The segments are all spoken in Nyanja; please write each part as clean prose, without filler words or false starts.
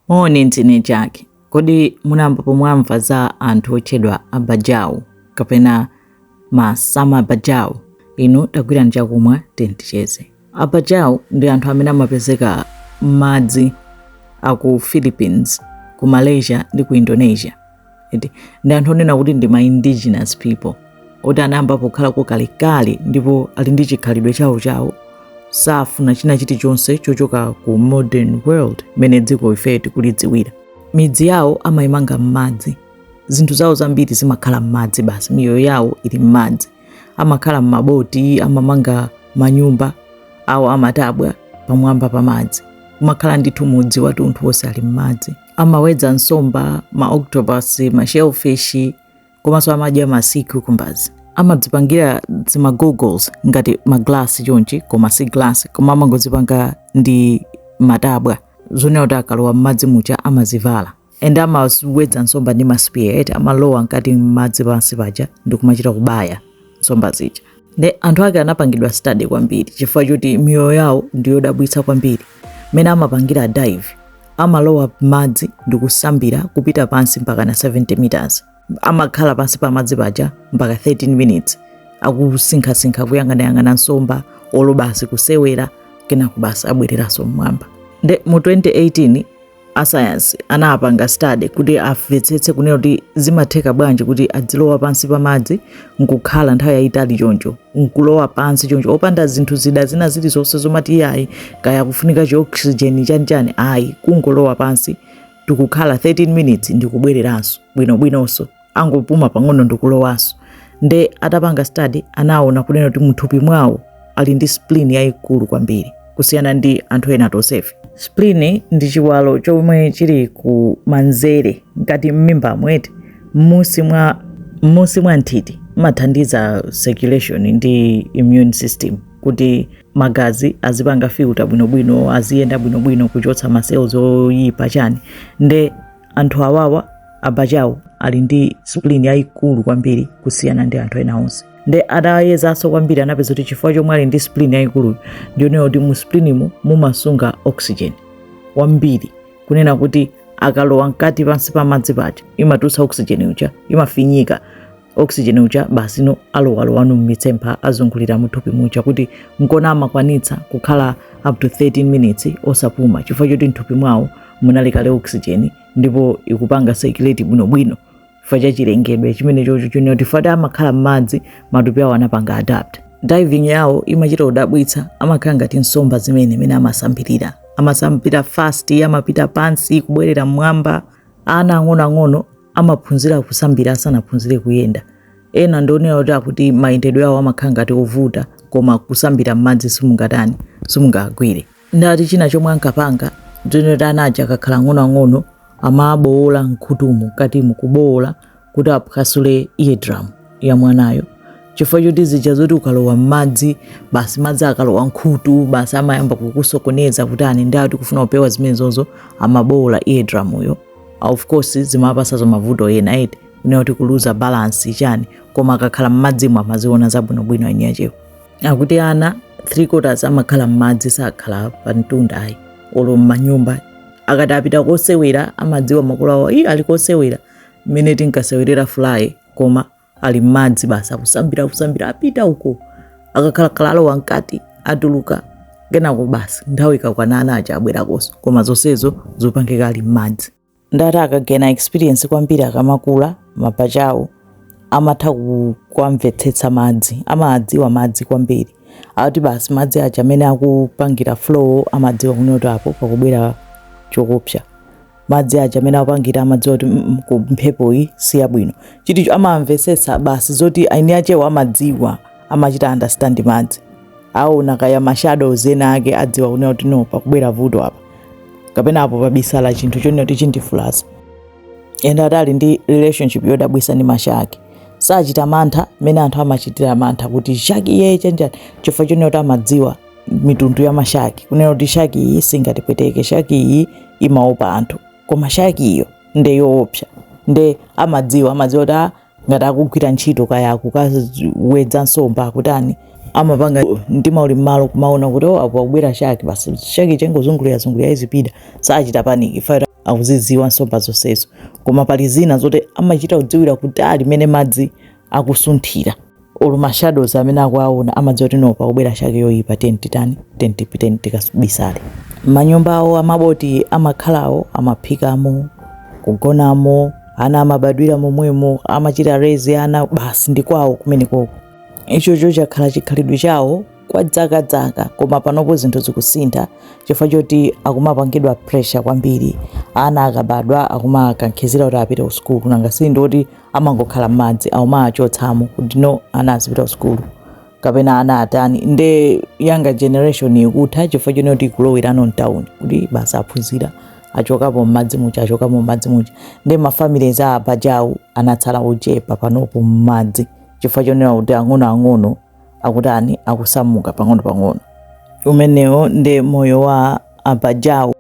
Nintine chake. Kodi munamba pomwamva za anthu otchedwa abajau kapena masama bajau. Inu tagwira nchakumwa tenticheze. Abajau ndi anthu amene amapezeka m'madzi aku Philippines, ku Malaysia ndi ku Indonesia. Ndi anthu onena kuti ndi ma indigenous people. Oti anayamba pokhala kalekale ndipo ali ndi chikhalidwe chawo. Safuna china chilichonse chochoka ku modern world mene dziko ife tikulidziwira. Midzi yawo amayimanga m'madzi. Zinthu zawo zambiri zimakhala m'madzi basi, miyoyo yawo ili m'madzi. Amakhala m'maboti, amamanga manyumba awo amatabwa pamwamba pa madzi. Kumakhala ndithu mudzi watunthu wonse ali m'madzi. Amawedza nsomba, ma octopus, ma shellfish, komanso amadya masiku kumbazi. Amadzipangira zima goggles ngati maglasi chonchi, koma si glass, koma amangozipanga ndi matabwa. Zone kuti akalowa m'madzi mucha amazivala. Ende amawedza nsomba ndi ma spear, amalowa nkati m'madzi pansi paja ndi kumachita kubaya nsomba zija. Nde anthu ake anapangidwa study kwambiri chifukwa choti miyoyo yawo ndi yodabwitsa kwambiri. Mene amapangira dive, amalowa m'madzi ndi kusambira kupita pansi mpaka na 70 meters. Amakhala pansi pa madzi paja mpaka 13 minutes. Akusinkha kuyang'ana nsomba, olo basi kusewera, kena kubasa abwereranso mmwamba. Nde mu 2018 ascience anapanga study kuti amvetsetse kunena kuti zimatheka bwanji kuti adzilowa pansi pa madzi nkukhala nthawi yayitali choncho, nkulowa pansi choncho opanda zinthu zina zilizonse zomati yayi kaya kufunika oxygen chani ayi, kungolowa pansi tikukhala 13 minutes ndikubwereranso bwinobwinonso, angopuma pang'ono ndikulowanso. Nde atapanga study anaona kunena kuti muthupi mwawo ali ndi spleen yayikulu kwambiri kusiyana ndi anthu ena tonsefe. Spleen ndi chiwalo chomwe chili ku manzere ngati m'mimba mwete, m'munsi mwa nthiti, mathandiza circulation ndi immune system kuti magazi azipanga filter bwinobwino, aziyenda bwinobwino kuchotsa ma cells oyipa chani. Nde anthu awawa abajau ali ndi spleen yayikulu kwambiri kusiyana ndi anthu ena onse. Nde adayezanso kwambiri anapeza kuti chifukwa chomwe ali ndi spleen yayikulu ndiyonena kuti mu spleen mumasunga oxygen wambiri, kunena kuti akalowa nkati pansi pa madzi paja imatulutsa oxygen uja, imafinyika oxygen uja basi no alowanu m'mitsempha azungulira muthupi mucha kuti nkona amakwanitsa kukhala up to 13 minutes osapuma chifukwa choti mthupi mwawo munalikale oxygen ndipo ikupanga circulate bwinobwino chifukwa cha chilengedwe chimene chocho chonena kuti fada amakhala m'madzi matupi awo anapanga adapt. Diving yawo imachita kudabwitsa, amakhala ngati nsomba zimene amasambira fast, amapita pansi kubwerera mmwamba. Ana ang'ono amaphunzira kusambira asanaphunzire kuyenda. Ena ndionera kuti akuti mayendedwe yawo amakhala ngati ovuta, koma kusambira m'madzi simungagwire. Ndati china chomwe ankapanga ndionera anaja akakhala ang'ono amabowola mkhutumu kati mukubowola kuti aphwasule eardrum ya mwanayo. Chifukwa choti zija zoti ukalowa m'madzi basi madzi akalowa mkhutu basi amayamba kukusokoneza kutani, ndati kufuna kupewa zimenezozo amabowola eardrum uyo. Of course zimapasazo mavuto ena eti kunena kuti kuluza balance chani, koma akakhala m'madzi amaziona zabwinobwino anyachewo. Akuti ana 3/4 amakhala m'madzi sakhala pa mtunda ayi olo m'manyumba. Akati apita kosewera amadziwa makolo awo ali kosewera mmene tinkasewerera fly, koma ali m'madzi basi akusambira apita uko. Akakhala alowa nkati atuluka kenako basi nthawi ikakwana anaja abwerakonso, koma zonsezo zopangika ali m'madzi. Ndati akagena experience kwambiri akamakula mabajawo amatha kuamvetsetsa madzi, amadziwa madzi kwambiri. Akuti basi madzi aja amene akupangira flow amadziwa kunoti apo pakubwera chokopsa. Madzi aja amene akupangira amadziwa kuti mphepo iyi si yabwino. Chiti amamvetsetsa basi zoti aini achewo amadziwa, amachita understand madzi. Aona kaya ma shadows ena ake adziwa kunena kuti no pakubwera vuto apa, kapena apo pabisala chinthu chonena kuti chindifulaza. Enda atali ndi relationship yodabwisa ndi mashaki. Sachita mantha mene anthu amachitira mantha kuti shaki iye chenjani, chifukwa chonena kuti amadziwa mitundu ya mashaki, kunena kuti shaki iyi singatipweteke, shaki iyi imaopa anthu, koma shaki iyo nde yoopsa. Nde amadziwa kuti ngati akugwira ntchito kaya akukawedza nsomba akutani amapanga mtima uli m'malo kumaona kuti apo akubwera shaki basi shaki chengozungulira izipida, sachita paniki. akuziziwa nsomba zonsezo, koma pali zina zote amachita kudziwira kutali mene madzi akusunthira. Olo mashadows amene akuaona amadziwa kuti no pakubwera chake yoyipa tenti tikasubisale. Manyumba awo amaboti amakhalawo, amaphikamo, kugonamo, ana amabadwira momwemo, amachita rezi ana, basi ndikwawo kumene koko. Icho chakhala chikhalidwe chawo kwa dzaka, koma panopo zinthu zikusintha chifukwa choti akumapangidwa pressure kwambiri. Ana akabadwa akumakankhizira kuti apite ku school, nanga sindoti amangokhala m'madzi aumachotsamo kuti no ana azipita ku school kapena ana atani. Nde younger generation ikutha chifukwa choti kulowirano mtown kuti basi aphunzira achokapo m'madzi mucha. Nde mafamilies apajawu anatsala ochepa panopo m'madzi chifukwa chonena kuti ang'ono akutani akusamuka pang'ono. Umenewo nde moyo wa apajawu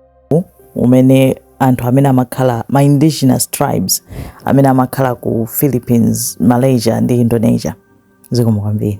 umene anthu amene amakhala ma indigenous tribes amene amakhala ku Philippines, Malaysia ndi Indonesia. Zikomo kwambiri.